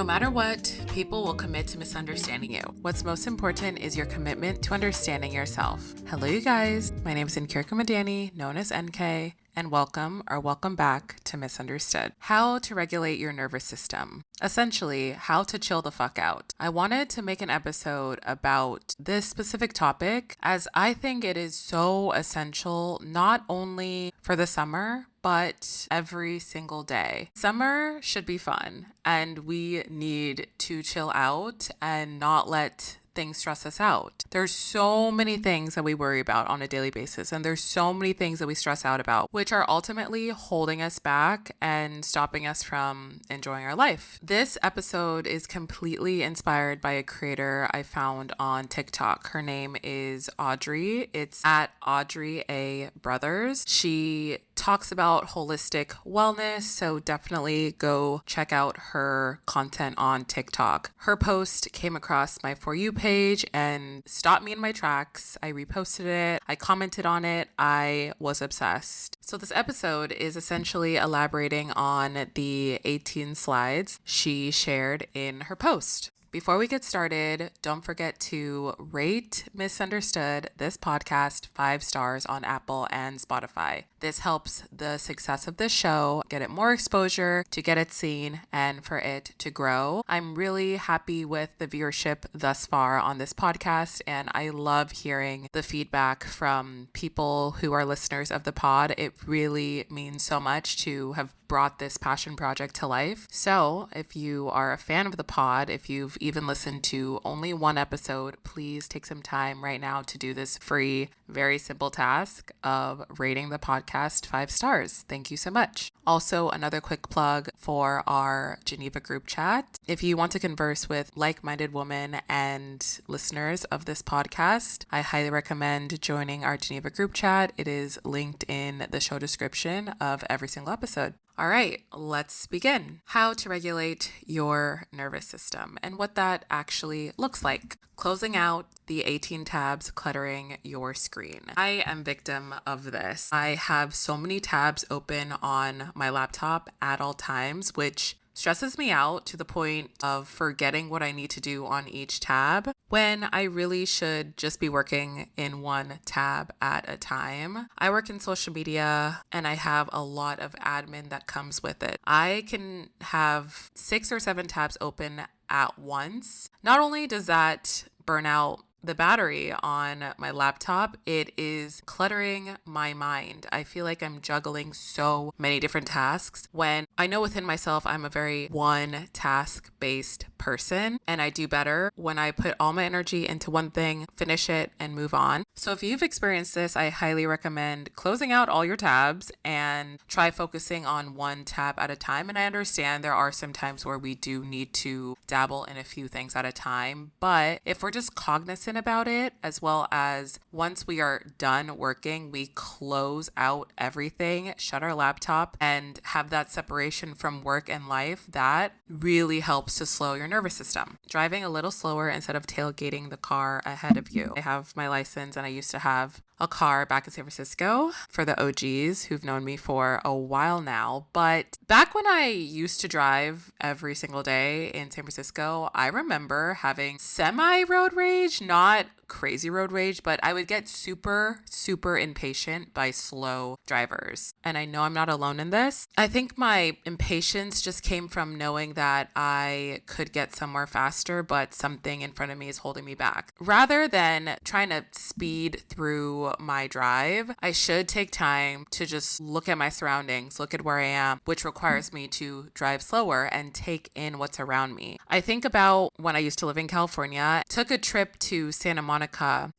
matter what, people will commit to misunderstanding you. What's most important is your commitment to understanding yourself. Hello, you guys. My name is Nkirka Madani, known as NK, and welcome back to Misunderstood. How to regulate your nervous system. Essentially, how to chill the fuck out. I wanted to make an episode about this specific topic as I think it is so essential, not only for the summer, but every single day. Summer should be fun, and we need to chill out and not let things stress us out. There's so many things that we worry about on a daily basis, and there's so many things that we stress out about, which are ultimately holding us back and stopping us from enjoying our life. This episode is completely inspired by a creator I found on TikTok. Her name is Audrey. It's at Audrey A. Brothers. She talks about holistic wellness, so definitely go check out her content on TikTok. Her post came across my For You page and stopped me in my tracks. I reposted it, I commented on it, I was obsessed. So this episode is essentially elaborating on the 18 slides she shared in her post. Before we get started, don't forget to rate Misunderstood, this podcast, 5 stars on Apple and Spotify. This helps the success of this show, get it more exposure, to get it seen, and for it to grow. I'm really happy with the viewership thus far on this podcast, and I love hearing the feedback from people who are listeners of the pod. It really means so much to have brought this passion project to life. So if you are a fan of the pod, if you've even listened to only one episode, please take some time right now to do this free, very simple task of rating the podcast 5 stars. Thank you so much. Also, another quick plug for our Geneva group chat. If you want to converse with like-minded women and listeners of this podcast, I highly recommend joining our Geneva group chat. It is linked in the show description of every single episode. All right, let's begin. How to regulate your nervous system and what that actually looks like. Closing out the 18 tabs cluttering your screen. I am victim of this. I have so many tabs open on my laptop at all times, which stresses me out to the point of forgetting what I need to do on each tab when I really should just be working in one tab at a time. I work in social media and I have a lot of admin that comes with it. I can have 6 or 7 tabs open at once. Not only does that burn out the battery on my laptop, it is cluttering my mind. I feel like I'm juggling so many different tasks when I know within myself I'm a very one task based person, and I do better when I put all my energy into one thing, finish it, and move on. So if you've experienced this, I highly recommend closing out all your tabs and try focusing on one tab at a time. And I understand there are some times where we do need to dabble in a few things at a time, but if we're just cognizant about it, as well as once we are done working, we close out everything, shut our laptop, and have that separation from work and life, that really helps to slow your nervous system. Driving a little slower instead of tailgating the car ahead of you. I have my license and I used to have a car back in San Francisco for the OGs who've known me for a while now. But back when I used to drive every single day in San Francisco, I remember having semi-road rage, not crazy road rage, but I would get super impatient by slow drivers. And I know I'm not alone in this. I think my impatience just came from knowing that I could get somewhere faster, but something in front of me is holding me back. Rather than trying to speed through my drive, I should take time to just look at my surroundings, look at where I am, which requires me to drive slower and take in what's around me. I think about when I used to live in California, took a trip to Santa Monica.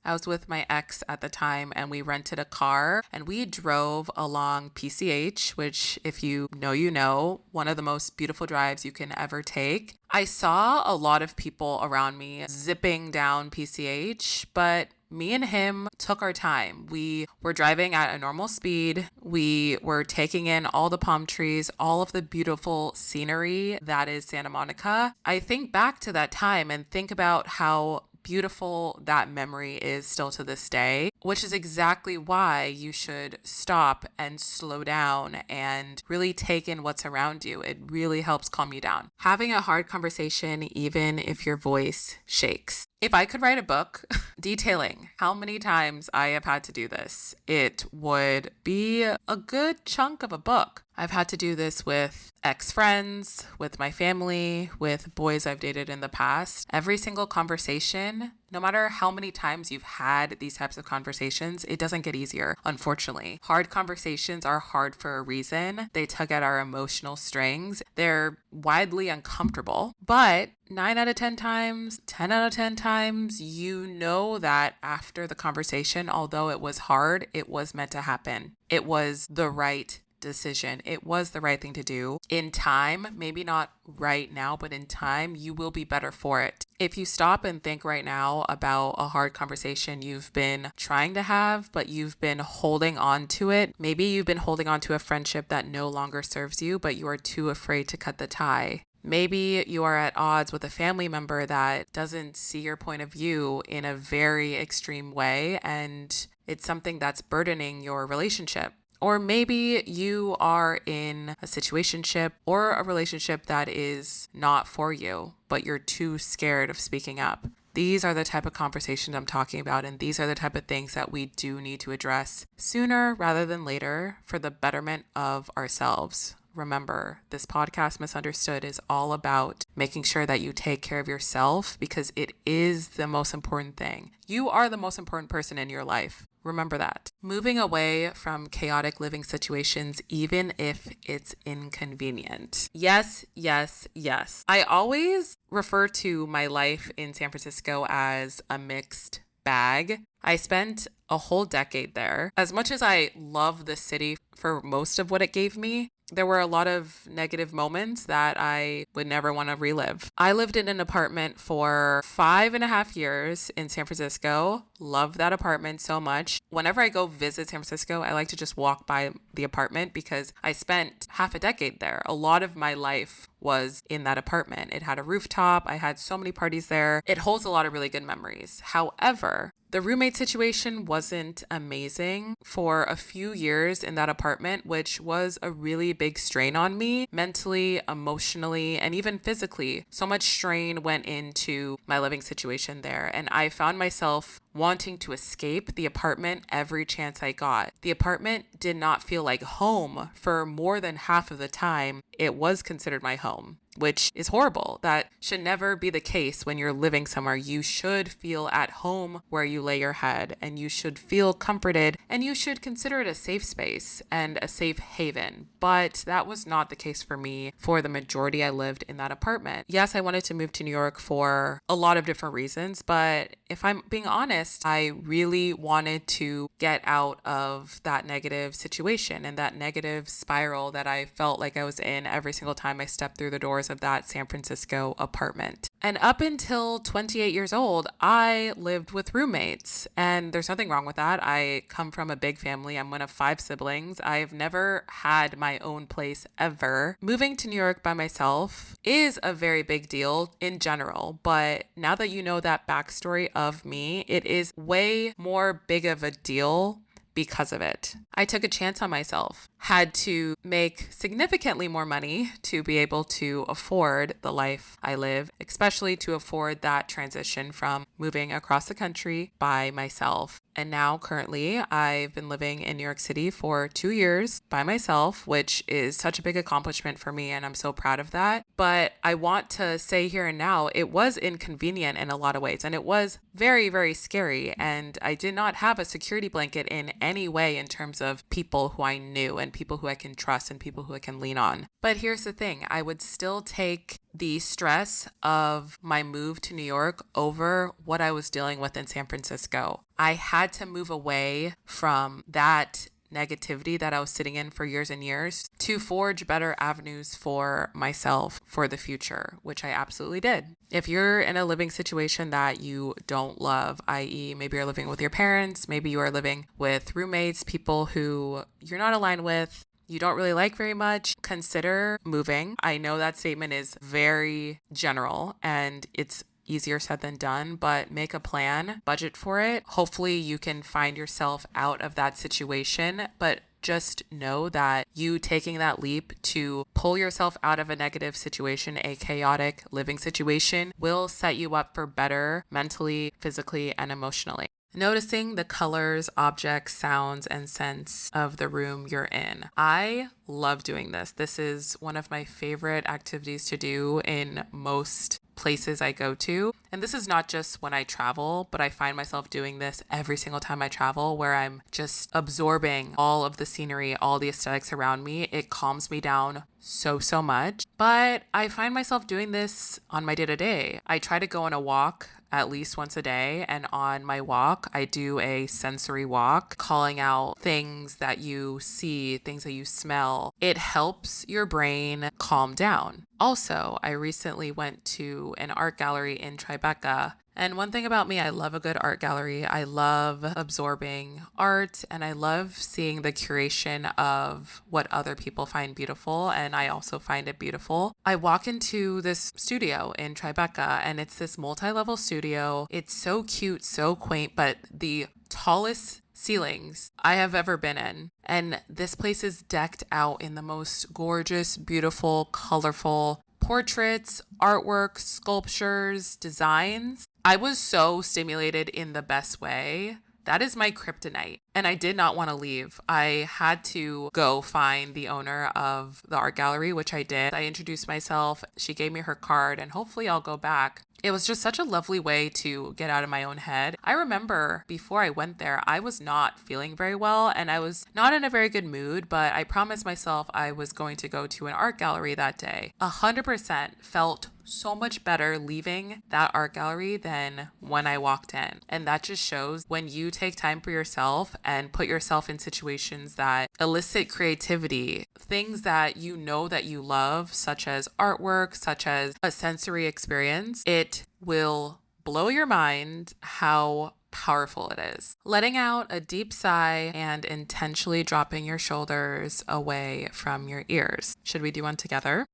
I was with my ex at the time and we rented a car and we drove along PCH, which if you know, one of the most beautiful drives you can ever take. I saw a lot of people around me zipping down PCH, but me and him took our time. We were driving at a normal speed. We were taking in all the palm trees, all of the beautiful scenery that is Santa Monica. I think back to that time and think about how beautiful that memory is still to this day. which is exactly why you should stop and slow down and really take in what's around you. It really helps calm you down. Having a hard conversation, even if your voice shakes. If I could write a book detailing how many times I have had to do this, it would be a good chunk of a book. I've had to do this with ex-friends, with my family, with boys I've dated in the past. Every single conversation, no matter how many times you've had these types of conversations, it doesn't get easier, unfortunately. Hard conversations are hard for a reason. They tug at our emotional strings. They're widely uncomfortable, but 9 out of 10 times, 10 out of 10 times, you know that after the conversation, although it was hard, it was meant to happen. It was the right decision. It was the right thing to do. In time, maybe not right now, but in time, you will be better for it. If you stop and think right now about a hard conversation you've been trying to have, but you've been holding on to it, maybe you've been holding on to a friendship that no longer serves you, but you are too afraid to cut the tie. Maybe you are at odds with a family member that doesn't see your point of view in a very extreme way, and it's something that's burdening your relationship. Or maybe you are in a situationship or a relationship that is not for you, but you're too scared of speaking up. These are the type of conversations I'm talking about, and these are the type of things that we do need to address sooner rather than later for the betterment of ourselves. Remember, this podcast, Misunderstood, is all about making sure that you take care of yourself because it is the most important thing. You are the most important person in your life. Remember that. Moving away from chaotic living situations, even if it's inconvenient. Yes, yes, yes. I always refer to my life in San Francisco as a mixed bag. I spent a whole decade there. As much as I love the city for most of what it gave me, there were a lot of negative moments that I would never want to relive. I lived in an apartment for 5.5 years in San Francisco. Love that apartment so much. Whenever I go visit San Francisco, I like to just walk by the apartment because I spent half a decade there. A lot of my life was in that apartment. It had a rooftop. I had so many parties there. It holds a lot of really good memories. However, the roommate situation wasn't amazing for a few years in that apartment, which was a really big strain on me mentally, emotionally, and even physically. So much strain went into my living situation there, and I found myself wanting to escape the apartment every chance I got. The apartment did not feel like home for more than half of the time it was considered my home, which is horrible. That should never be the case when you're living somewhere. You should feel at home where you lay your head, and you should feel comforted, and you should consider it a safe space and a safe haven. But that was not the case for me for the majority I lived in that apartment. Yes, I wanted to move to New York for a lot of different reasons, but if I'm being honest, I really wanted to get out of that negative situation and that negative spiral that I felt like I was in every single time I stepped through the doors of that San Francisco apartment. And up until 28 years old, I lived with roommates, and there's nothing wrong with that. I come from a big family. I'm one of 5 siblings. I've never had my own place ever. Moving to New York by myself is a very big deal in general, but now that you know that backstory of me, it is way more big of a deal because of it. I took a chance on myself, had to make significantly more money to be able to afford the life I live, especially to afford that transition from moving across the country by myself. And now currently I've been living in New York City for 2 years by myself, which is such a big accomplishment for me, and I'm so proud of that. But I want to say here and now, it was inconvenient in a lot of ways, and it was very, very scary. And I did not have a security blanket in any way in terms of people who I knew and people who I can trust and people who I can lean on. But here's the thing, I would still take the stress of my move to New York over what I was dealing with in San Francisco. I had to move away from that negativity that I was sitting in for years and years to forge better avenues for myself for the future, which I absolutely did. If you're in a living situation that you don't love, i.e. maybe you're living with your parents, maybe you are living with roommates, people who you're not aligned with, you don't really like very much, consider moving. I know that statement is very general and it's easier said than done, but make a plan, budget for it. Hopefully you can find yourself out of that situation, but just know that you taking that leap to pull yourself out of a negative situation, a chaotic living situation, will set you up for better mentally, physically, and emotionally. Noticing the colors, objects, sounds, and scents of the room you're in. I love doing this. This is one of my favorite activities to do in most places I go to. And this is not just when I travel, but I find myself doing this every single time I travel, where I'm just absorbing all of the scenery, all the aesthetics around me. It calms me down so much. But I find myself doing this on my day-to-day. I try to go on a walk at least once a day, and on my walk I do a sensory walk, calling out things that you see, things that you smell. It helps your brain calm down. Also, I recently went to an art gallery in Tribeca. And one thing about me, I love a good art gallery. I love absorbing art, and I love seeing the curation of what other people find beautiful, and I also find it beautiful. I walk into this studio in Tribeca, and it's this multi-level studio. It's so cute, so quaint, but the tallest ceilings I have ever been in. And this place is decked out in the most gorgeous, beautiful, colorful portraits, artwork, sculptures, designs. I was so stimulated in the best way. That is my kryptonite. And I did not want to leave. I had to go find the owner of the art gallery, which I did. I introduced myself. She gave me her card, and hopefully I'll go back. It was just such a lovely way to get out of my own head. I remember before I went there, I was not feeling very well and I was not in a very good mood, but I promised myself I was going to go to an art gallery that day. 100% felt so much better leaving that art gallery than when I walked in. And that just shows when you take time for yourself and put yourself in situations that elicit creativity, things that you know that you love, such as artwork, such as a sensory experience, it will blow your mind how powerful it is. Letting out a deep sigh and intentionally dropping your shoulders away from your ears. Should we do one together?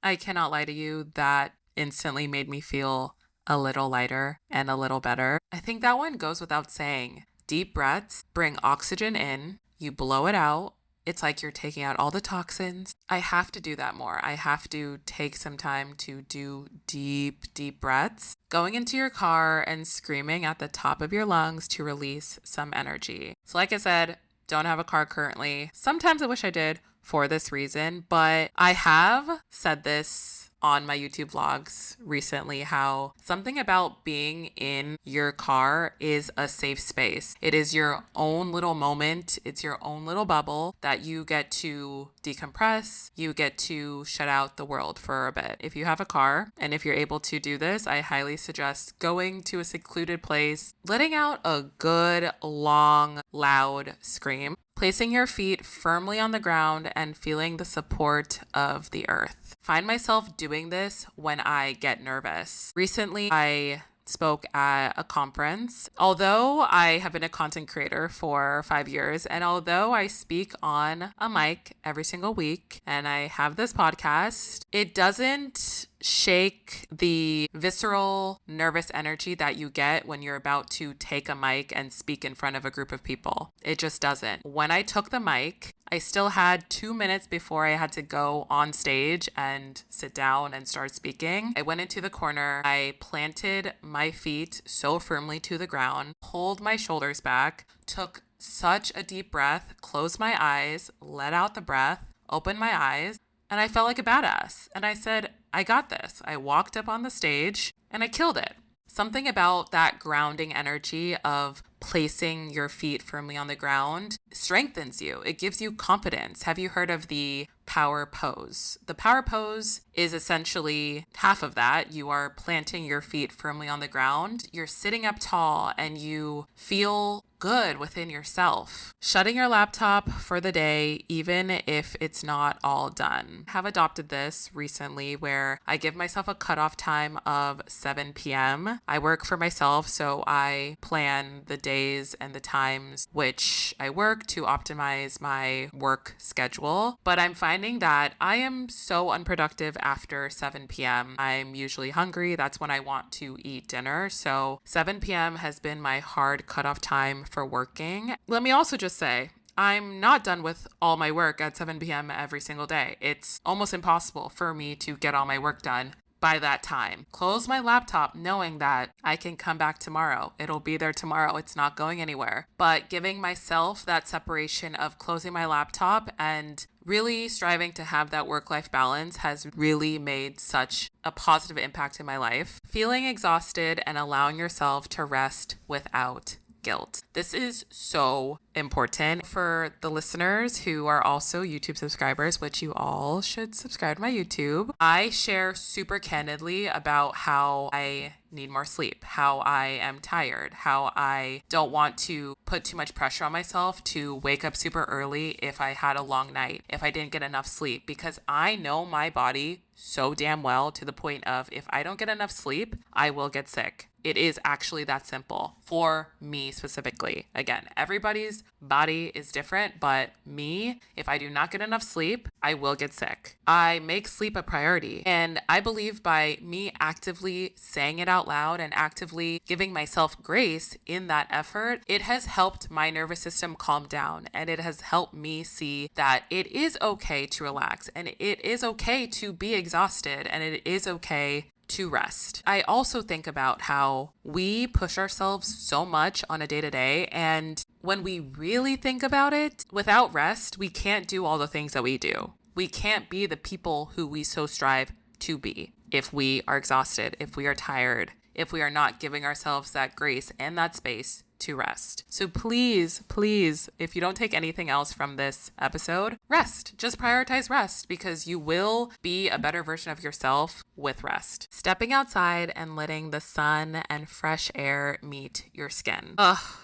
I cannot lie to you, that instantly made me feel a little lighter and a little better. I think that one goes without saying. Deep breaths bring oxygen in, you blow it out. It's like you're taking out all the toxins. I have to do that more. I have to take some time to do deep breaths. Going into your car and screaming at the top of your lungs to release some energy. So like I said, don't have a car currently. Sometimes I wish I did for this reason, but I have said this on my YouTube vlogs recently, how something about being in your car is a safe space. It is your own little moment. It's your own little bubble that you get to decompress. You get to shut out the world for a bit. If you have a car and if you're able to do this, I highly suggest going to a secluded place, letting out a good, long, loud scream, placing your feet firmly on the ground and feeling the support of the earth. Find myself doing this when I get nervous. Recently, I spoke at a conference. Although I have been a content creator for 5 years, and although I speak on a mic every single week and I have this podcast, it doesn't shake the visceral, nervous energy that you get when you're about to take a mic and speak in front of a group of people. It just doesn't. When I took the mic, I still had 2 minutes before I had to go on stage and sit down and start speaking. I went into the corner. I planted my feet so firmly to the ground, pulled my shoulders back, took such a deep breath, closed my eyes, let out the breath, opened my eyes, and I felt like a badass. And I said, I got this. I walked up on the stage and I killed it. Something about that grounding energy of placing your feet firmly on the ground strengthens you. It gives you confidence. Have you heard of the power pose? The power pose is essentially half of that. You are planting your feet firmly on the ground. You're sitting up tall and you feel good within yourself. Shutting your laptop for the day, even if it's not all done. I have adopted this recently where I give myself a cutoff time of 7 p.m. I work for myself, so I plan the days and the times which I work to optimize my work schedule. But I'm finding that I am so unproductive after 7 p.m. I'm usually hungry. That's when I want to eat dinner. So 7 p.m. has been my hard cutoff time for working. Let me also just say, I'm not done with all my work at 7 p.m. every single day. It's almost impossible for me to get all my work done by that time. Close my laptop knowing that I can come back tomorrow. It'll be there tomorrow. It's not going anywhere. But giving myself that separation of closing my laptop and really striving to have that work-life balance has really made such a positive impact in my life. Feeling exhausted and allowing yourself to rest without guilt. This is so important for the listeners who are also YouTube subscribers, which you all should subscribe to my YouTube. I share super candidly about how I need more sleep, how I am tired, how I don't want to put too much pressure on myself to wake up super early if I had a long night, if I didn't get enough sleep, because I know my body so damn well to the point of if I don't get enough sleep, I will get sick. It is actually that simple for me specifically. Again, everybody's body is different, but me, if I do not get enough sleep, I will get sick. I make sleep a priority. And I believe by me actively saying it out loud and actively giving myself grace in that effort, it has helped my nervous system calm down. And it has helped me see that it is okay to relax and it is okay to be exhausted and it is okay to rest. I also think about how we push ourselves so much on a day-to-day, and when we really think about it, without rest, we can't do all the things that we do. We can't be the people who we so strive to be if we are exhausted, if we are tired, if we are not giving ourselves that grace and that space to rest. So please, if you don't take anything else from this episode, rest. Just prioritize rest because you will be a better version of yourself with rest. Stepping outside and letting the sun and fresh air meet your skin.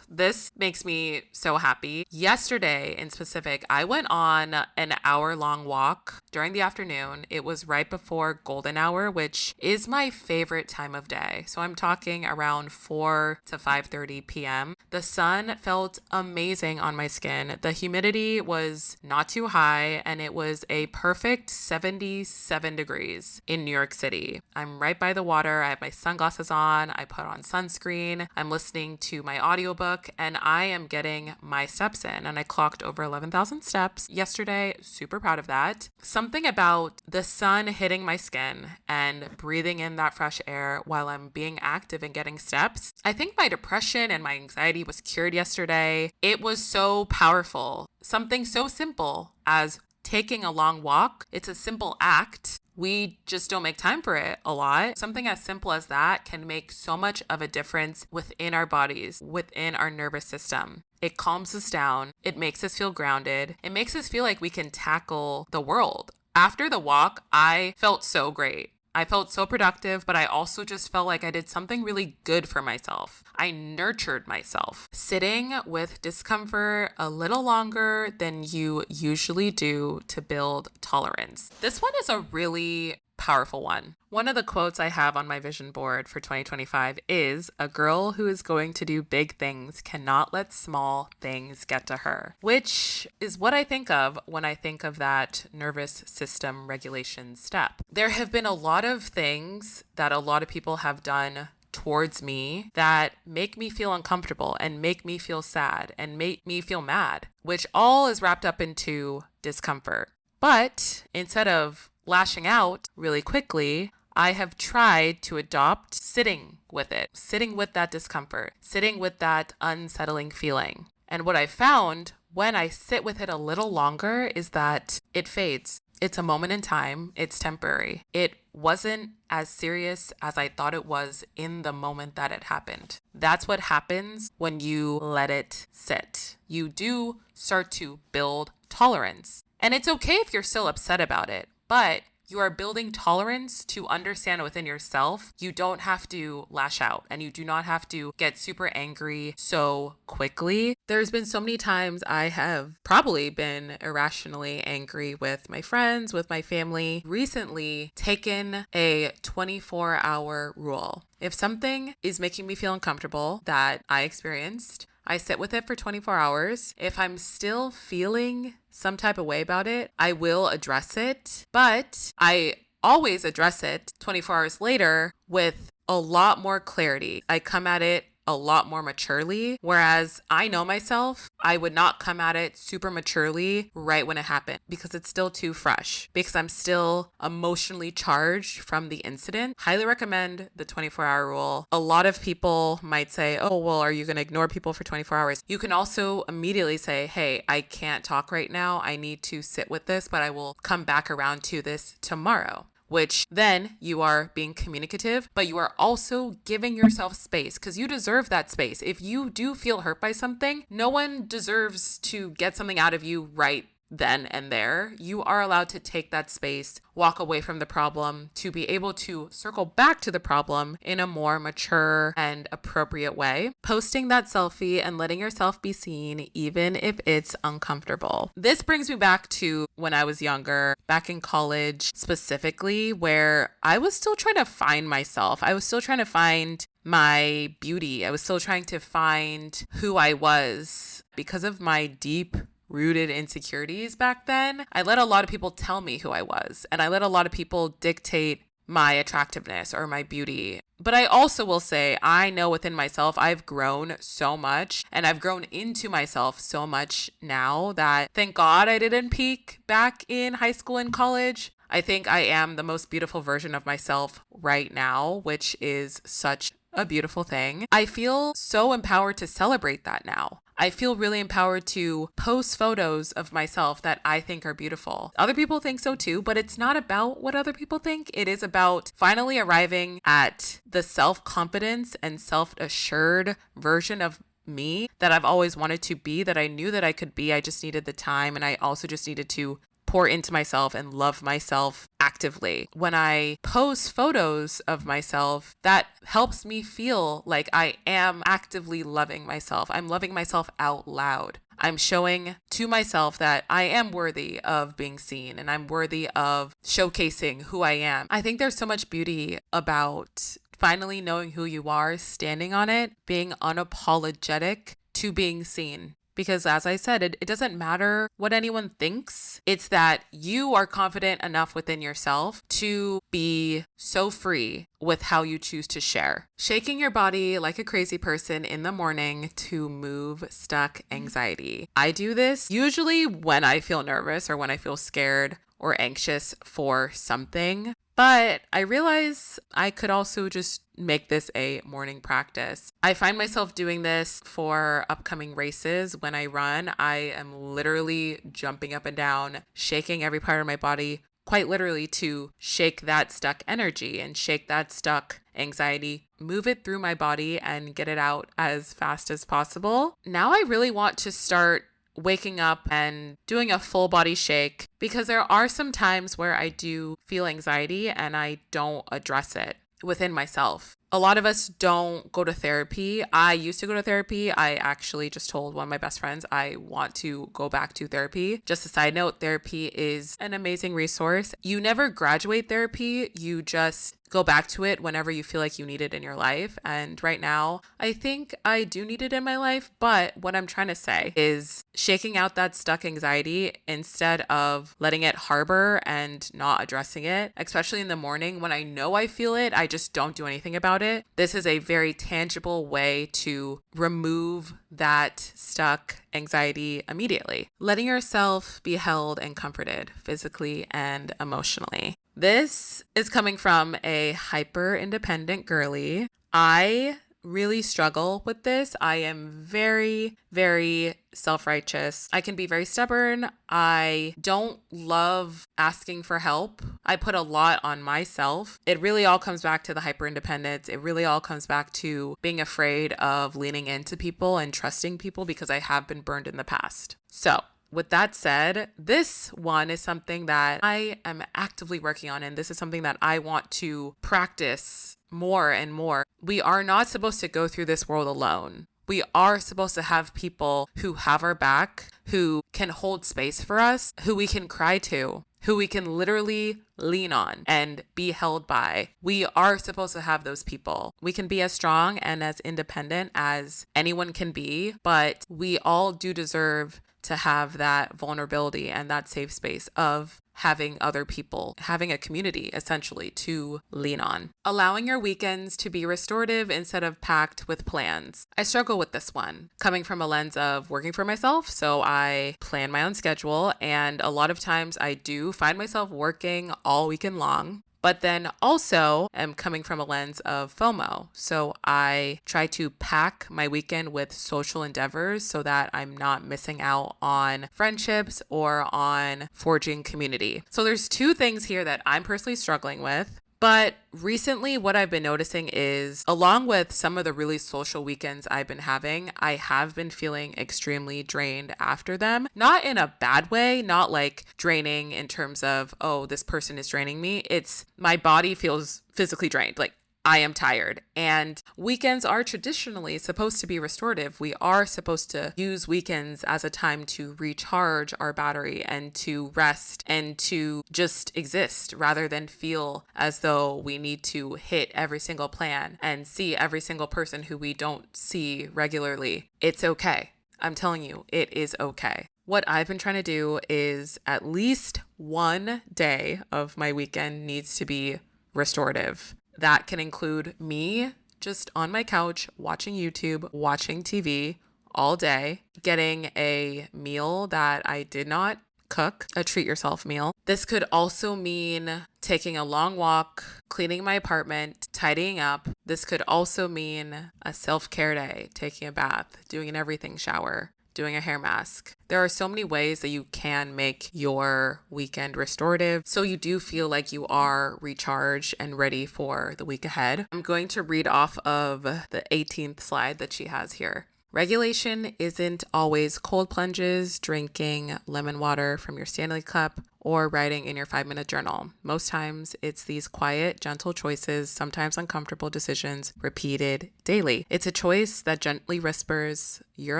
This makes me so happy. Yesterday in specific, I went on an hour-long walk during the afternoon. It was right before golden hour, which is my favorite time of day. So I'm talking around 4 to 5:30 p.m. The sun felt amazing on my skin. The humidity was not too high, and it was a perfect 77 degrees in New York City. I'm right by the water. I have my sunglasses on. I put on sunscreen. I'm listening to my audiobook, and I am getting my steps in, and I clocked over 11,000 steps yesterday. Super proud of that. Something about the sun hitting my skin and breathing in that fresh air while I'm being active and getting steps. I think my depression and my anxiety was cured yesterday. It was so powerful. Something so simple as taking a long walk. It's a simple act. We just don't make time for it a lot. Something as simple as that can make so much of a difference within our bodies, within our nervous system. It calms us down. It makes us feel grounded. It makes us feel like we can tackle the world. After the walk, I felt so great. I felt so productive, but I also just felt like I did something really good for myself. I nurtured myself. Sitting with discomfort a little longer than you usually do to build tolerance. This one is a really powerful one. One of the quotes I have on my vision board for 2025 is, "A girl who is going to do big things cannot let small things get to her," which is what I think of when I think of that nervous system regulation step. There have been a lot of things that a lot of people have done towards me that make me feel uncomfortable and make me feel sad and make me feel mad, which all is wrapped up into discomfort. But instead of lashing out really quickly, I have tried to adopt sitting with it, sitting with that discomfort, sitting with that unsettling feeling. And what I found when I sit with it a little longer is that it fades. It's a moment in time. It's temporary. It wasn't as serious as I thought it was in the moment that it happened. That's what happens when you let it sit. You do start to build tolerance. And it's okay if you're still upset about it, but you are building tolerance to understand within yourself. You don't have to lash out and you do not have to get super angry so quickly. There's been so many times I have probably been irrationally angry with my friends, with my family. Recently taken a 24-hour rule. If something is making me feel uncomfortable that I experienced, I sit with it for 24 hours. If I'm still feeling some type of way about it, I will address it, but I always address it 24 hours later with a lot more clarity. I come at it a lot more maturely, whereas I know myself, I would not come at it super maturely right when it happened because it's still too fresh, because I'm still emotionally charged from the incident. Highly recommend the 24-hour rule. A lot of people might say, oh, well, are you going to ignore people for 24 hours? You can also immediately say, hey, I can't talk right now. I need to sit with this, but I will come back around to this tomorrow. Which then you are being communicative, but you are also giving yourself space because you deserve that space. If you do feel hurt by something, no one deserves to get something out of you right then and there. You are allowed to take that space, walk away from the problem, to be able to circle back to the problem in a more mature and appropriate way. Posting that selfie and letting yourself be seen, even if it's uncomfortable. This brings me back to when I was younger, back in college specifically, where I was still trying to find myself. I was still trying to find my beauty. I was still trying to find who I was because of my deep rooted insecurities back then. I let a lot of people tell me who I was, and I let a lot of people dictate my attractiveness or my beauty. But I also will say, I know within myself, I've grown so much and I've grown into myself so much now that thank God I didn't peak back in high school and college. I think I am the most beautiful version of myself right now, which is such a beautiful thing. I feel so empowered to celebrate that now. I feel really empowered to post photos of myself that I think are beautiful. Other people think so too, but it's not about what other people think. It is about finally arriving at the self-confidence and self-assured version of me that I've always wanted to be, that I knew that I could be. I just needed the time, and I also just needed to pour into myself and love myself actively. When I post photos of myself, that helps me feel like I am actively loving myself. I'm loving myself out loud. I'm showing to myself that I am worthy of being seen and I'm worthy of showcasing who I am. I think there's so much beauty about finally knowing who you are, standing on it, being unapologetic to being seen. Because as I said, it doesn't matter what anyone thinks. It's that you are confident enough within yourself to be so free with how you choose to share. Shaking your body like a crazy person in the morning to move stuck anxiety. I do this usually when I feel nervous or when I feel scared or anxious for something. But I realize I could also just make this a morning practice. I find myself doing this for upcoming races. When I run, I am literally jumping up and down, shaking every part of my body, quite literally to shake that stuck energy and shake that stuck anxiety, move it through my body and get it out as fast as possible. Now I really want to start waking up and doing a full body shake because there are some times where I do feel anxiety and I don't address it within myself. A lot of us don't go to therapy. I used to go to therapy. I actually just told one of my best friends I want to go back to therapy. Just a side note, therapy is an amazing resource. You never graduate therapy. You just go back to it whenever you feel like you need it in your life. And right now, I think I do need it in my life. But what I'm trying to say is shaking out that stuck anxiety instead of letting it harbor and not addressing it, especially in the morning when I know I feel it, I just don't do anything about it. This is a very tangible way to remove that stuck anxiety immediately. Letting yourself be held and comforted physically and emotionally. This is coming from a hyper independent girly. I really struggle with this. I am very, very self-righteous. I can be very stubborn. I don't love asking for help. I put a lot on myself. It really all comes back to the hyper independence. It really all comes back to being afraid of leaning into people and trusting people because I have been burned in the past. So with that said, this one is something that I am actively working on, and this is something that I want to practice more and more. We are not supposed to go through this world alone. We are supposed to have people who have our back, who can hold space for us, who we can cry to, who we can literally lean on and be held by. We are supposed to have those people. We can be as strong and as independent as anyone can be, but we all do deserve to have that vulnerability and that safe space of having other people, having a community essentially to lean on. Allowing your weekends to be restorative instead of packed with plans. I struggle with this one, coming from a lens of working for myself. So I plan my own schedule, and a lot of times I do find myself working all weekend long. But then also am coming from a lens of FOMO. So I try to pack my weekend with social endeavors so that I'm not missing out on friendships or on forging community. So there's two things here that I'm personally struggling with. But recently, what I've been noticing is, along with some of the really social weekends I've been having, I have been feeling extremely drained after them. Not in a bad way, not like draining in terms of, oh, this person is draining me. It's my body feels physically drained. Like, I am tired. And weekends are traditionally supposed to be restorative. We are supposed to use weekends as a time to recharge our battery and to rest and to just exist rather than feel as though we need to hit every single plan and see every single person who we don't see regularly. It's okay. I'm telling you, it is okay. What I've been trying to do is at least one day of my weekend needs to be restorative. That can include me just on my couch, watching YouTube, watching TV all day, getting a meal that I did not cook, a treat yourself meal. This could also mean taking a long walk, cleaning my apartment, tidying up. This could also mean a self-care day, taking a bath, doing an everything shower, doing a hair mask. There are so many ways that you can make your weekend restorative so you do feel like you are recharged and ready for the week ahead. I'm going to read off of the 18th slide that she has here. Regulation isn't always cold plunges, drinking lemon water from your Stanley cup, or writing in your 5-minute journal. Most times it's these quiet, gentle choices, sometimes uncomfortable decisions, repeated daily. It's a choice that gently whispers, you're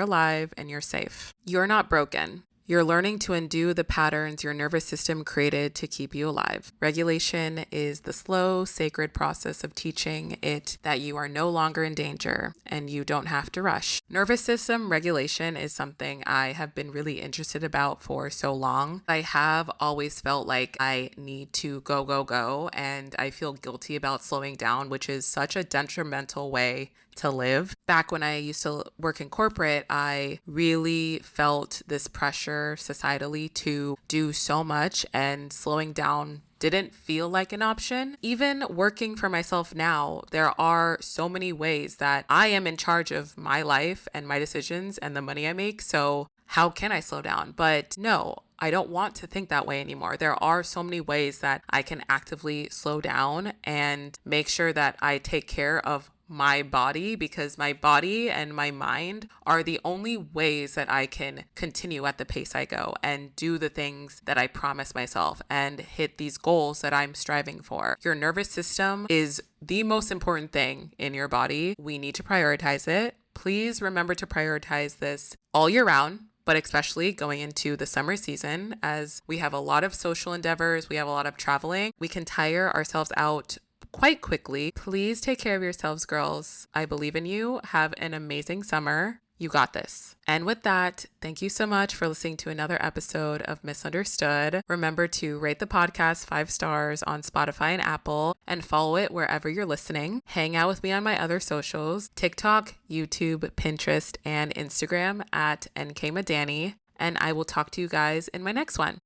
alive and you're safe. You're not broken. You're learning to undo the patterns your nervous system created to keep you alive. Regulation is the slow, sacred process of teaching it that you are no longer in danger and you don't have to rush. Nervous system regulation is something I have been really interested about for so long. I have always felt like I need to go, and I feel guilty about slowing down, which is such a detrimental way to live. Back when I used to work in corporate, I really felt this pressure societally to do so much, and slowing down didn't feel like an option. Even working for myself now, there are so many ways that I am in charge of my life and my decisions and the money I make. So how can I slow down? But no, I don't want to think that way anymore. There are so many ways that I can actively slow down and make sure that I take care of my body, because my body and my mind are the only ways that I can continue at the pace I go and do the things that I promise myself and hit these goals that I'm striving for. Your nervous system is the most important thing in your body. We need to prioritize it. Please remember to prioritize this all year round, but especially going into the summer season, as we have a lot of social endeavors, we have a lot of traveling. We can tire ourselves out quite quickly. Please take care of yourselves, girls. I believe in you. Have an amazing summer. You got this. And with that, thank you so much for listening to another episode of Misunderstood. Remember to rate the podcast 5 stars on Spotify and Apple, and follow it wherever you're listening. Hang out with me on my other socials, TikTok, YouTube, Pinterest, and Instagram at nkmadani. And I will talk to you guys in my next one.